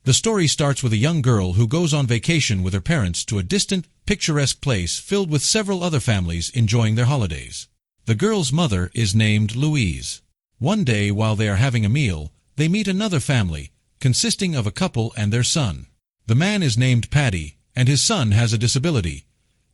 The story starts with a young girl who goes on vacation with her parents to a distant, picturesque place filled with several other families enjoying their holidays. The girl's mother is named Louise. One day, while they are having a meal, they meet another family, consisting of a couple and their son. The man is named Paddy, and his son has a disability.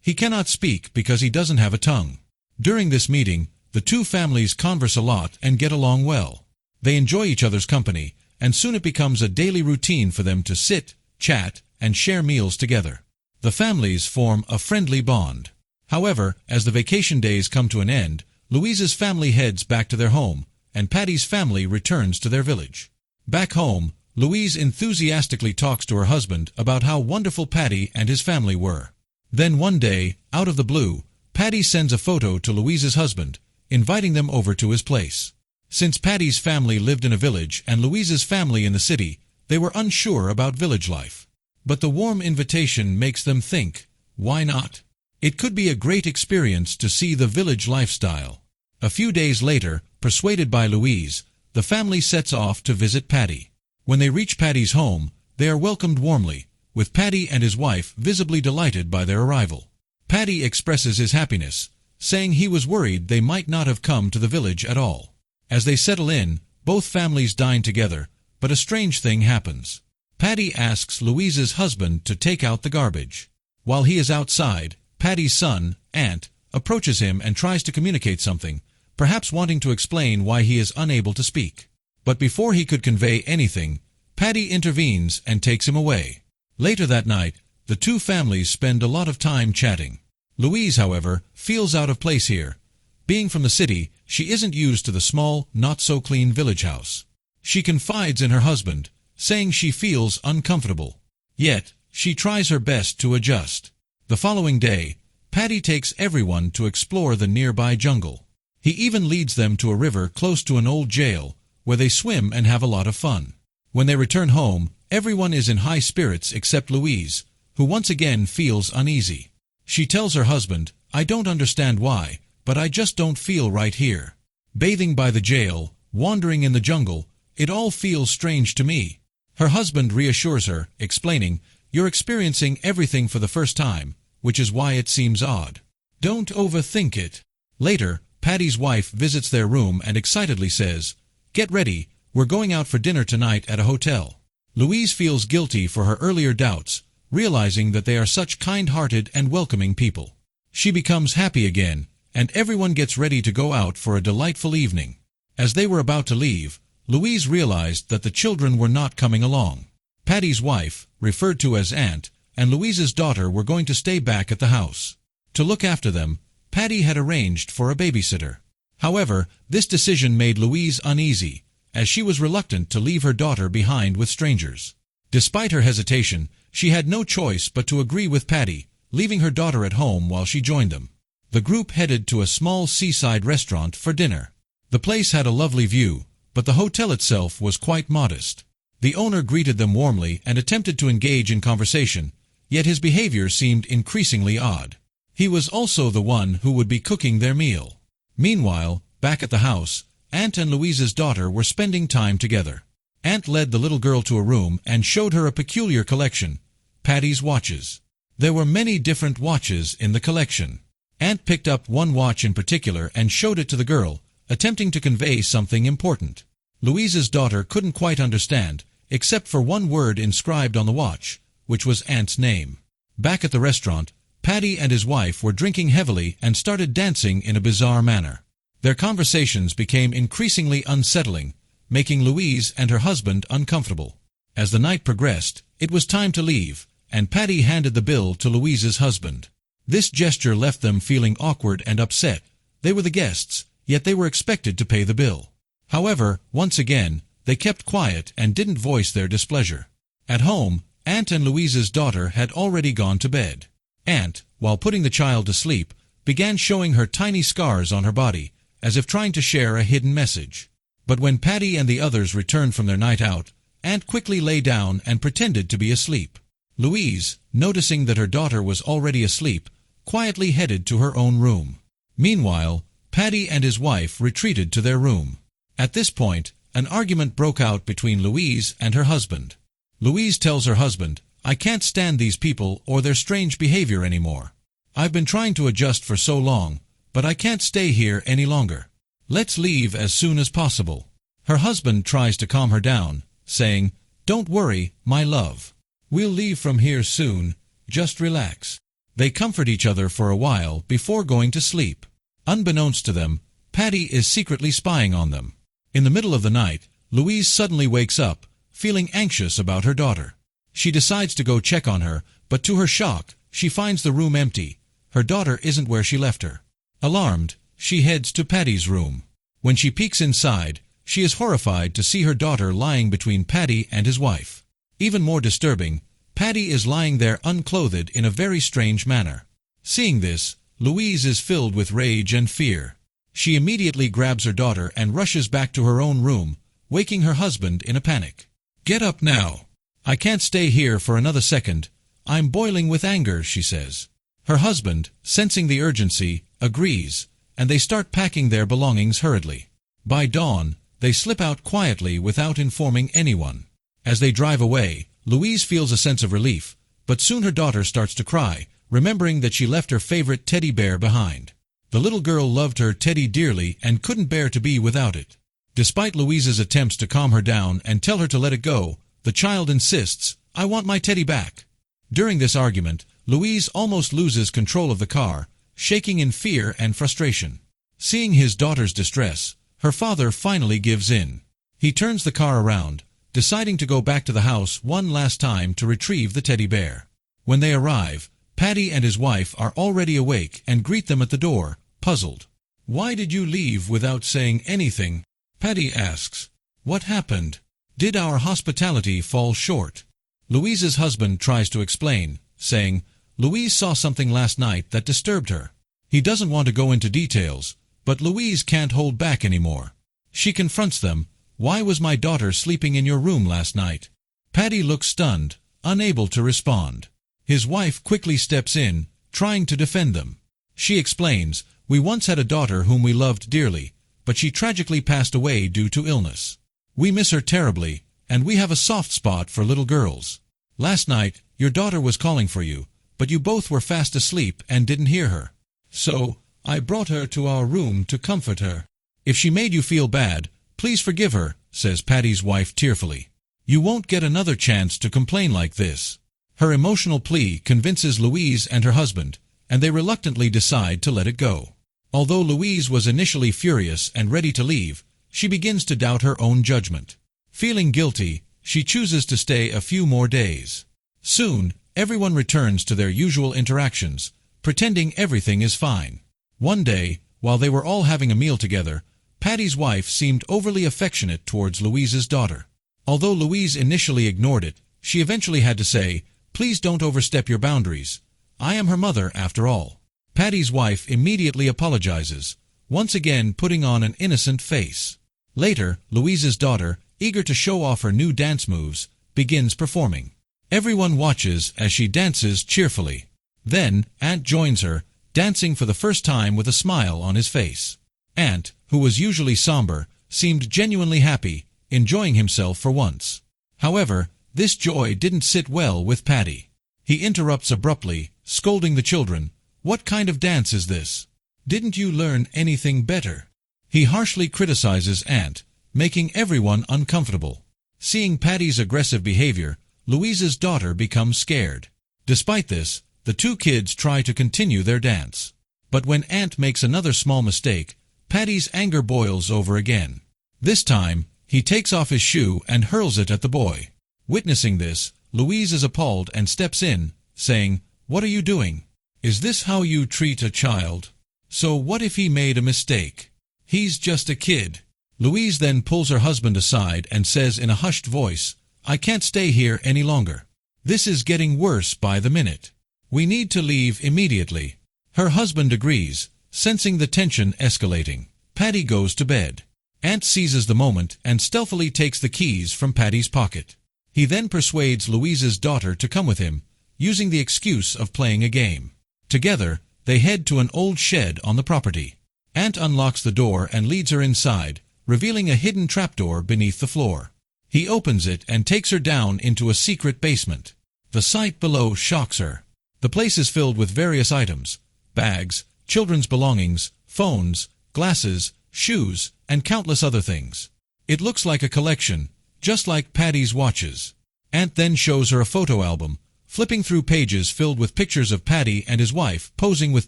He cannot speak because he doesn't have a tongue. During this meeting, the two families converse a lot and get along well. They enjoy each other's company, and soon it becomes a daily routine for them to sit, chat, and share meals together. The families form a friendly bond. However, as the vacation days come to an end, Louise's family heads back to their home, and Paddy's family returns to their village. Back home, Louise enthusiastically talks to her husband about how wonderful Paddy and his family were. Then one day, out of the blue, Paddy sends a photo to Louise's husband, inviting them over to his place. Since Paddy's family lived in a village and Louise's family in the city, they were unsure about village life. But the warm invitation makes them think, why not? It could be a great experience to see the village lifestyle. A few days later, persuaded by Louise, the family sets off to visit Paddy. When they reach Paddy's home, they are welcomed warmly, with Paddy and his wife visibly delighted by their arrival. Paddy expresses his happiness, saying he was worried they might not have come to the village at all. As they settle in, both families dine together, but a strange thing happens. Paddy asks Louise's husband to take out the garbage. While he is outside, Paddy's son, Ant, approaches him and tries to communicate something, perhaps wanting to explain why he is unable to speak. But before he could convey anything, Paddy intervenes and takes him away. Later that night, the two families spend a lot of time chatting. Louise, however, feels out of place here. Being from the city, she isn't used to the small, not-so-clean village house. She confides in her husband, saying she feels uncomfortable. Yet, she tries her best to adjust. The following day, Paddy takes everyone to explore the nearby jungle. He even leads them to a river close to an old jail, where they swim and have a lot of fun. When they return home, everyone is in high spirits except Louise, who once again feels uneasy. She tells her husband, "I don't understand why, but I just don't feel right here. Bathing by the jail, wandering in the jungle, it all feels strange to me." Her husband reassures her, explaining, "You're experiencing everything for the first time, which is why it seems odd. Don't overthink it." Later, Paddy's wife visits their room and excitedly says, "Get ready, we're going out for dinner tonight at a hotel." Louise feels guilty for her earlier doubts, realizing that they are such kind-hearted and welcoming people. She becomes happy again, and everyone gets ready to go out for a delightful evening. As they were about to leave, Louise realized that the children were not coming along. Paddy's wife, referred to as Aunt, and Louise's daughter were going to stay back at the house. To look after them, Paddy had arranged for a babysitter. However, this decision made Louise uneasy, as she was reluctant to leave her daughter behind with strangers. Despite her hesitation, she had no choice but to agree with Paddy, leaving her daughter at home while she joined them. The group headed to a small seaside restaurant for dinner. The place had a lovely view, but the hotel itself was quite modest. The owner greeted them warmly and attempted to engage in conversation, yet his behavior seemed increasingly odd. He was also the one who would be cooking their meal. Meanwhile, back at the house, Aunt and Louise's daughter were spending time together. Aunt led the little girl to a room and showed her a peculiar collection, Paddy's watches. There were many different watches in the collection. Aunt picked up one watch in particular and showed it to the girl, attempting to convey something important. Louise's daughter couldn't quite understand, except for one word inscribed on the watch, which was Aunt's name. Back at the restaurant, Paddy and his wife were drinking heavily and started dancing in a bizarre manner. Their conversations became increasingly unsettling, making Louise and her husband uncomfortable. As the night progressed, it was time to leave, and Paddy handed the bill to Louise's husband. This gesture left them feeling awkward and upset. They were the guests, yet they were expected to pay the bill. However, once again, they kept quiet and didn't voice their displeasure. At home, Aunt and Louise's daughter had already gone to bed. Aunt, while putting the child to sleep, began showing her tiny scars on her body, as if trying to share a hidden message. But when Paddy and the others returned from their night out, Aunt quickly lay down and pretended to be asleep. Louise, noticing that her daughter was already asleep, quietly headed to her own room. Meanwhile, Paddy and his wife retreated to their room. At this point, an argument broke out between Louise and her husband. Louise tells her husband, "I can't stand these people or their strange behavior anymore. I've been trying to adjust for so long, but I can't stay here any longer. Let's leave as soon as possible." Her husband tries to calm her down, saying, "Don't worry, my love. We'll leave from here soon, just relax." They comfort each other for a while before going to sleep. Unbeknownst to them, Patty is secretly spying on them. In the middle of the night, Louise suddenly wakes up, feeling anxious about her daughter. She decides to go check on her, but to her shock, she finds the room empty. Her daughter isn't where she left her. Alarmed, she heads to Patty's room. When she peeks inside, she is horrified to see her daughter lying between Patty and his wife. Even more disturbing, Patty is lying there unclothed in a very strange manner. Seeing this, Louise is filled with rage and fear. She immediately grabs her daughter and rushes back to her own room, waking her husband in a panic. "Get up now. I can't stay here for another second. I'm boiling with anger," she says. Her husband, sensing the urgency, agrees, and they start packing their belongings hurriedly. By dawn, they slip out quietly without informing anyone. As they drive away, Louise feels a sense of relief, but soon her daughter starts to cry, remembering that she left her favorite teddy bear behind. The little girl loved her teddy dearly and couldn't bear to be without it. Despite Louise's attempts to calm her down and tell her to let it go, the child insists, "I want my teddy back." During this argument, Louise almost loses control of the car, shaking in fear and frustration. Seeing his daughter's distress, her father finally gives in. He turns the car around, deciding to go back to the house one last time to retrieve the teddy bear. When they arrive, Patty and his wife are already awake and greet them at the door, puzzled. "Why did you leave without saying anything?" Patty asks. "What happened? Did our hospitality fall short?" Louise's husband tries to explain, saying, "Louise saw something last night that disturbed her." He doesn't want to go into details, but Louise can't hold back anymore. She confronts them. "Why was my daughter sleeping in your room last night?" Patty looks stunned, unable to respond. His wife quickly steps in, trying to defend them. She explains, "We once had a daughter whom we loved dearly, but she tragically passed away due to illness. We miss her terribly, and we have a soft spot for little girls. Last night, your daughter was calling for you, but you both were fast asleep and didn't hear her. So, I brought her to our room to comfort her. If she made you feel bad, please forgive her," says Patty's wife tearfully. "You won't get another chance to complain like this." Her emotional plea convinces Louise and her husband, and they reluctantly decide to let it go. Although Louise was initially furious and ready to leave, she begins to doubt her own judgment. Feeling guilty, she chooses to stay a few more days. Soon, everyone returns to their usual interactions, pretending everything is fine. One day, while they were all having a meal together, Patty's wife seemed overly affectionate towards Louise's daughter. Although Louise initially ignored it, she eventually had to say, "Please don't overstep your boundaries. I am her mother after all." Patty's wife immediately apologizes, once again putting on an innocent face. Later, Louise's daughter, eager to show off her new dance moves, begins performing. Everyone watches as she dances cheerfully. Then, Ant joins her, dancing for the first time with a smile on his face. Ant, who was usually somber, seemed genuinely happy, enjoying himself for once. However, this joy didn't sit well with Patty. He interrupts abruptly, scolding the children. "What kind of dance is this? Didn't you learn anything better?" He harshly criticizes Ant, making everyone uncomfortable. Seeing Patty's aggressive behavior, Louise's daughter becomes scared. Despite this, the two kids try to continue their dance. But when Ant makes another small mistake, Patty's anger boils over again. This time, he takes off his shoe and hurls it at the boy. Witnessing this, Louise is appalled and steps in, saying, "What are you doing? Is this how you treat a child? So what if he made a mistake? He's just a kid." Louise then pulls her husband aside and says in a hushed voice, "I can't stay here any longer. This is getting worse by the minute. We need to leave immediately." Her husband agrees, sensing the tension escalating. Patty goes to bed. Ant seizes the moment and stealthily takes the keys from Patty's pocket. He then persuades Louise's daughter to come with him, using the excuse of playing a game. Together, they head to an old shed on the property. Ant unlocks the door and leads her inside, revealing a hidden trapdoor beneath the floor. He opens it and takes her down into a secret basement. The sight below shocks her. The place is filled with various items: bags, children's belongings, phones, glasses, shoes, and countless other things. It looks like a collection, just like Patty's watches. Aunt then shows her a photo album, flipping through pages filled with pictures of Paddy and his wife posing with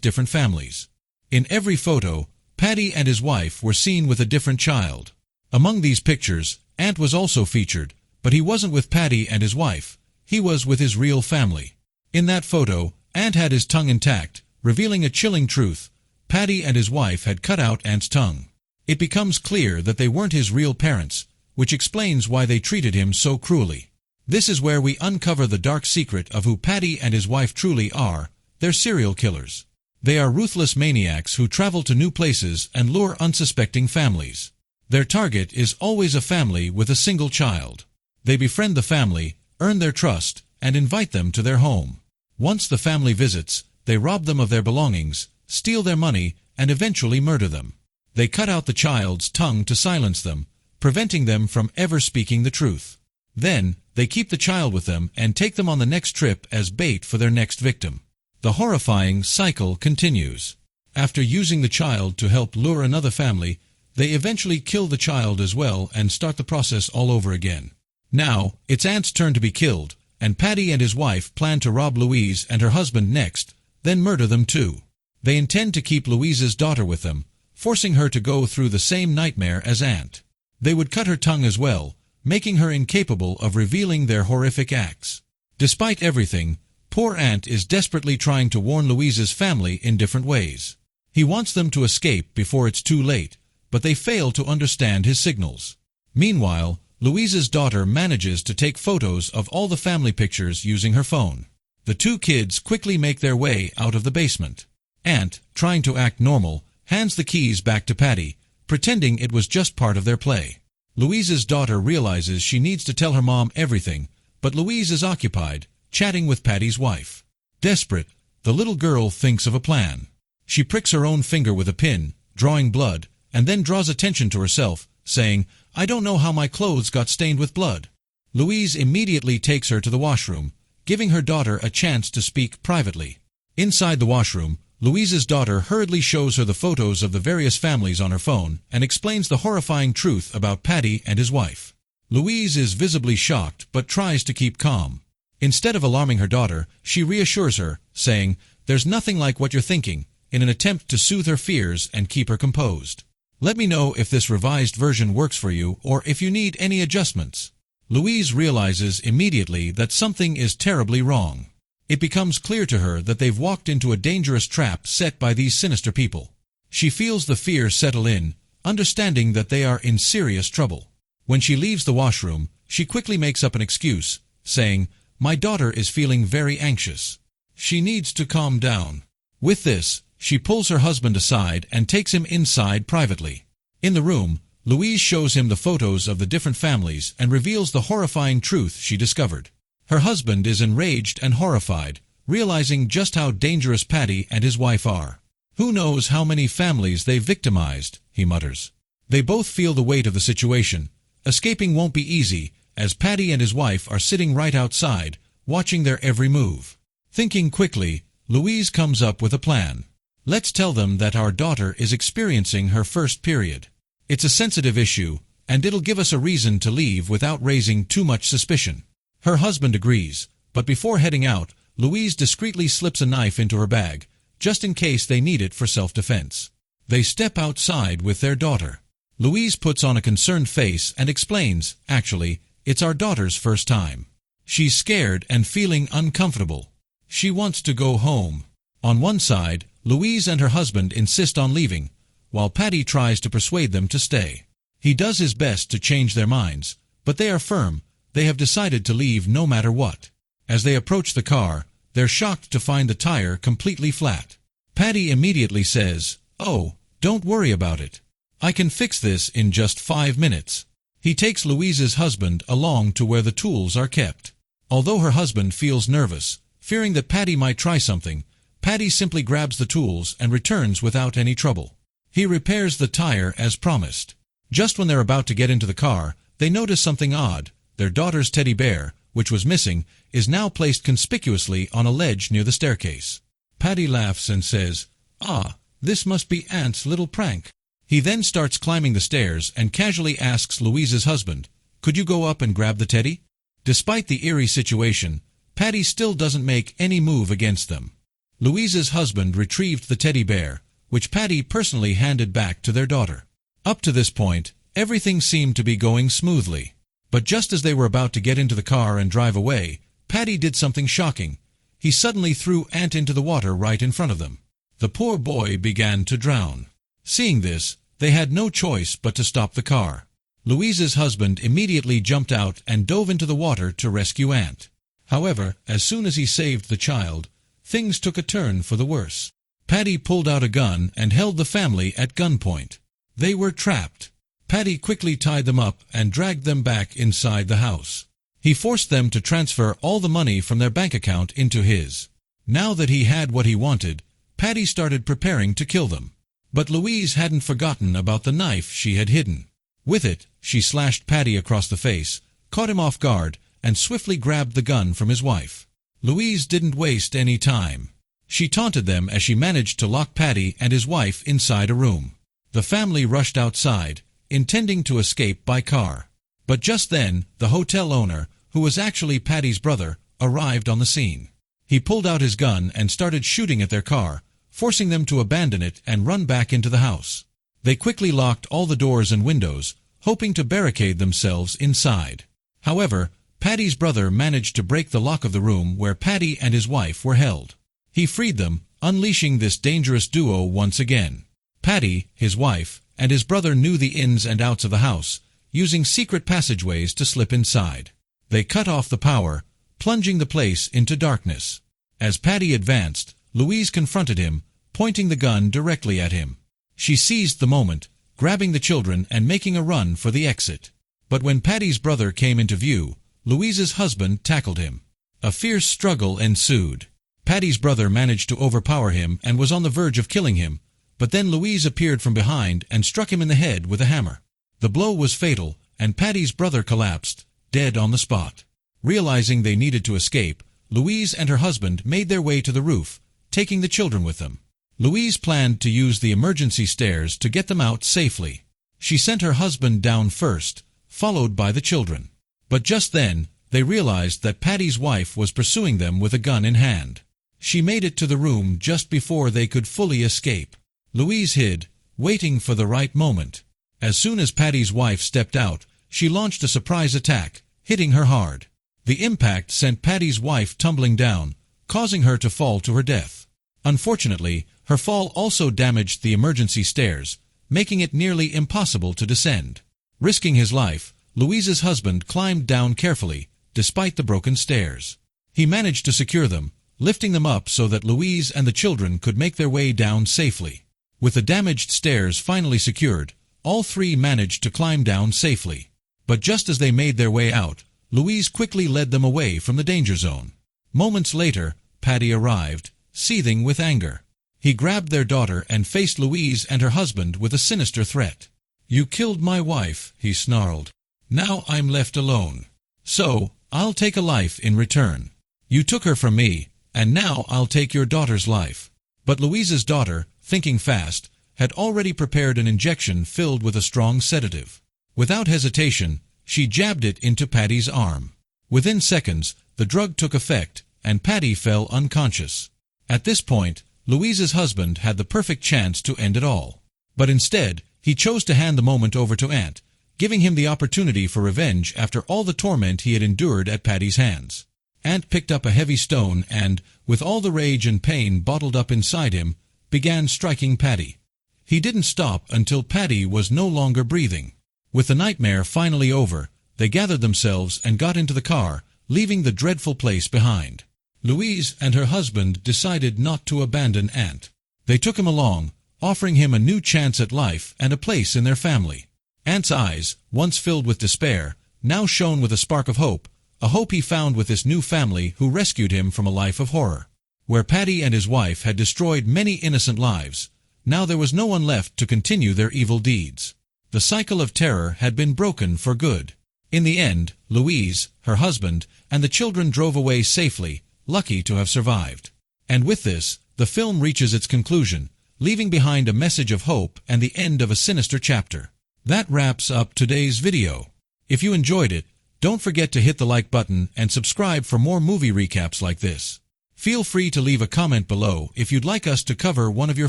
different families. In every photo, Paddy and his wife were seen with a different child. Among these pictures, Aunt was also featured, but he wasn't with Paddy and his wife. He was with his real family. In that photo, Aunt had his tongue intact, revealing a chilling truth: Paddy and his wife had cut out Aunt's tongue. It becomes clear that they weren't his real parents, which explains why they treated him so cruelly. This is where we uncover the dark secret of who Paddy and his wife truly are. They're serial killers. They are ruthless maniacs who travel to new places and lure unsuspecting families. Their target is always a family with a single child. They befriend the family, earn their trust, and invite them to their home. Once the family visits, they rob them of their belongings, steal their money, and eventually murder them. They cut out the child's tongue to silence them, preventing them from ever speaking the truth. Then, they keep the child with them and take them on the next trip as bait for their next victim. The horrifying cycle continues. After using the child to help lure another family, they eventually kill the child as well and start the process all over again. Now, it's Aunt's turn to be killed, and Paddy and his wife plan to rob Louise and her husband next, then murder them too. They intend to keep Louise's daughter with them, forcing her to go through the same nightmare as Aunt. They would cut her tongue as well, making her incapable of revealing their horrific acts. Despite everything, poor Aunt is desperately trying to warn Louise's family in different ways. He wants them to escape before it's too late, but they fail to understand his signals. Meanwhile, Louise's daughter manages to take photos of all the family pictures using her phone. The two kids quickly make their way out of the basement. Aunt, trying to act normal, hands the keys back to Paddy, pretending it was just part of their play. Louise's daughter realizes she needs to tell her mom everything, but Louise is occupied, chatting with Paddy's wife. Desperate, the little girl thinks of a plan. She pricks her own finger with a pin, drawing blood, and then draws attention to herself, saying, "I don't know how my clothes got stained with blood." Louise immediately takes her to the washroom, giving her daughter a chance to speak privately. Inside the washroom, Louise's daughter hurriedly shows her the photos of the various families on her phone and explains the horrifying truth about Paddy and his wife. Louise is visibly shocked but tries to keep calm. Instead of alarming her daughter, she reassures her, saying, "There's nothing like what you're thinking," in an attempt to soothe her fears and keep her composed. Let me know if this revised version works for you or if you need any adjustments. Louise realizes immediately that something is terribly wrong. It becomes clear to her that they've walked into a dangerous trap set by these sinister people. She feels the fear settle in, understanding that they are in serious trouble. When she leaves the washroom, she quickly makes up an excuse, saying, "My daughter is feeling very anxious. She needs to calm down." With this, she pulls her husband aside and takes him inside privately. In the room, Louise shows him the photos of the different families and reveals the horrifying truth she discovered. Her husband is enraged and horrified, realizing just how dangerous Paddy and his wife are. "Who knows how many families they've victimized," he mutters. They both feel the weight of the situation. Escaping won't be easy, as Paddy and his wife are sitting right outside, watching their every move. Thinking quickly, Louise comes up with a plan. "Let's tell them that our daughter is experiencing her first period. It's a sensitive issue, and it'll give us a reason to leave without raising too much suspicion." Her husband agrees, but before heading out, Louise discreetly slips a knife into her bag, just in case they need it for self-defense. They step outside with their daughter. Louise puts on a concerned face and explains, "Actually, it's our daughter's first time. She's scared and feeling uncomfortable. She wants to go home." On one side, Louise and her husband insist on leaving, while Paddy tries to persuade them to stay. He does his best to change their minds, but they are firm. They have decided to leave no matter what. As they approach the car, they're shocked to find the tire completely flat. Paddy immediately says, "Oh, don't worry about it. I can fix this in just 5 minutes." He takes Louise's husband along to where the tools are kept. Although her husband feels nervous, fearing that Paddy might try something, Paddy simply grabs the tools and returns without any trouble. He repairs the tire as promised. Just when they're about to get into the car, they notice something odd. Their daughter's teddy bear, which was missing, is now placed conspicuously on a ledge near the staircase. Paddy laughs and says, "Ah, this must be Aunt's little prank." He then starts climbing the stairs and casually asks Louise's husband, "Could you go up and grab the teddy?" Despite the eerie situation, Paddy still doesn't make any move against them. Louise's husband retrieved the teddy bear, which Paddy personally handed back to their daughter. Up to this point, everything seemed to be going smoothly. But just as they were about to get into the car and drive away, Paddy did something shocking. He suddenly threw Ant into the water right in front of them. The poor boy began to drown. Seeing this, they had no choice but to stop the car. Louise's husband immediately jumped out and dove into the water to rescue Ant. However, as soon as he saved the child, things took a turn for the worse. Paddy pulled out a gun and held the family at gunpoint. They were trapped. Paddy quickly tied them up and dragged them back inside the house. He forced them to transfer all the money from their bank account into his. Now that he had what he wanted, Paddy started preparing to kill them. But Louise hadn't forgotten about the knife she had hidden. With it, she slashed Paddy across the face, caught him off guard, and swiftly grabbed the gun from his wife. Louise didn't waste any time. She taunted them as she managed to lock Paddy and his wife inside a room. The family rushed outside, intending to escape by car. But just then, the hotel owner, who was actually Paddy's brother, arrived on the scene. He pulled out his gun and started shooting at their car, forcing them to abandon it and run back into the house. They quickly locked all the doors and windows, hoping to barricade themselves inside. However, Paddy's brother managed to break the lock of the room where Paddy and his wife were held. He freed them, unleashing this dangerous duo once again. Paddy, his wife, and his brother knew the ins and outs of the house, using secret passageways to slip inside. They cut off the power, plunging the place into darkness. As Paddy advanced, Louise confronted him, pointing the gun directly at him. She seized the moment, grabbing the children and making a run for the exit. But when Paddy's brother came into view, Louise's husband tackled him. A fierce struggle ensued. Paddy's brother managed to overpower him and was on the verge of killing him, but then Louise appeared from behind and struck him in the head with a hammer. The blow was fatal, and Paddy's brother collapsed, dead on the spot. Realizing they needed to escape, Louise and her husband made their way to the roof, taking the children with them. Louise planned to use the emergency stairs to get them out safely. She sent her husband down first, followed by the children. But just then, they realized that Paddy's wife was pursuing them with a gun in hand. She made it to the room just before they could fully escape. Louise hid, waiting for the right moment. As soon as Paddy's wife stepped out, she launched a surprise attack, hitting her hard. The impact sent Paddy's wife tumbling down, causing her to fall to her death. Unfortunately, her fall also damaged the emergency stairs, making it nearly impossible to descend. Risking his life, Louise's husband climbed down carefully, despite the broken stairs. He managed to secure them, lifting them up so that Louise and the children could make their way down safely. With the damaged stairs finally secured, all three managed to climb down safely. But just as they made their way out, Louise quickly led them away from the danger zone. Moments later, Paddy arrived, seething with anger. He grabbed their daughter and faced Louise and her husband with a sinister threat. "You killed my wife," he snarled. "Now I'm left alone. So, I'll take a life in return. You took her from me, and now I'll take your daughter's life." But Louise's daughter, thinking fast, had already prepared an injection filled with a strong sedative. Without hesitation, she jabbed it into Paddy's arm. Within seconds, the drug took effect, and Paddy fell unconscious. At this point, Louise's husband had the perfect chance to end it all. But instead, he chose to hand the moment over to Ant, giving him the opportunity for revenge after all the torment he had endured at Paddy's hands. Ant picked up a heavy stone and, with all the rage and pain bottled up inside him, began striking Paddy. He didn't stop until Paddy was no longer breathing. With the nightmare finally over, they gathered themselves and got into the car, leaving the dreadful place behind. Louise and her husband decided not to abandon Ant. They took him along, offering him a new chance at life and a place in their family. Ant's eyes, once filled with despair, now shone with a spark of hope, a hope he found with this new family who rescued him from a life of horror. Where Paddy and his wife had destroyed many innocent lives, now there was no one left to continue their evil deeds. The cycle of terror had been broken for good. In the end, Louise, her husband, and the children drove away safely, lucky to have survived. And with this, the film reaches its conclusion, leaving behind a message of hope and the end of a sinister chapter. That wraps up today's video. If you enjoyed it, don't forget to hit the like button and subscribe for more movie recaps like this. Feel free to leave a comment below if you'd like us to cover one of your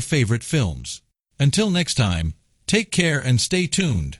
favorite films. Until next time, take care and stay tuned.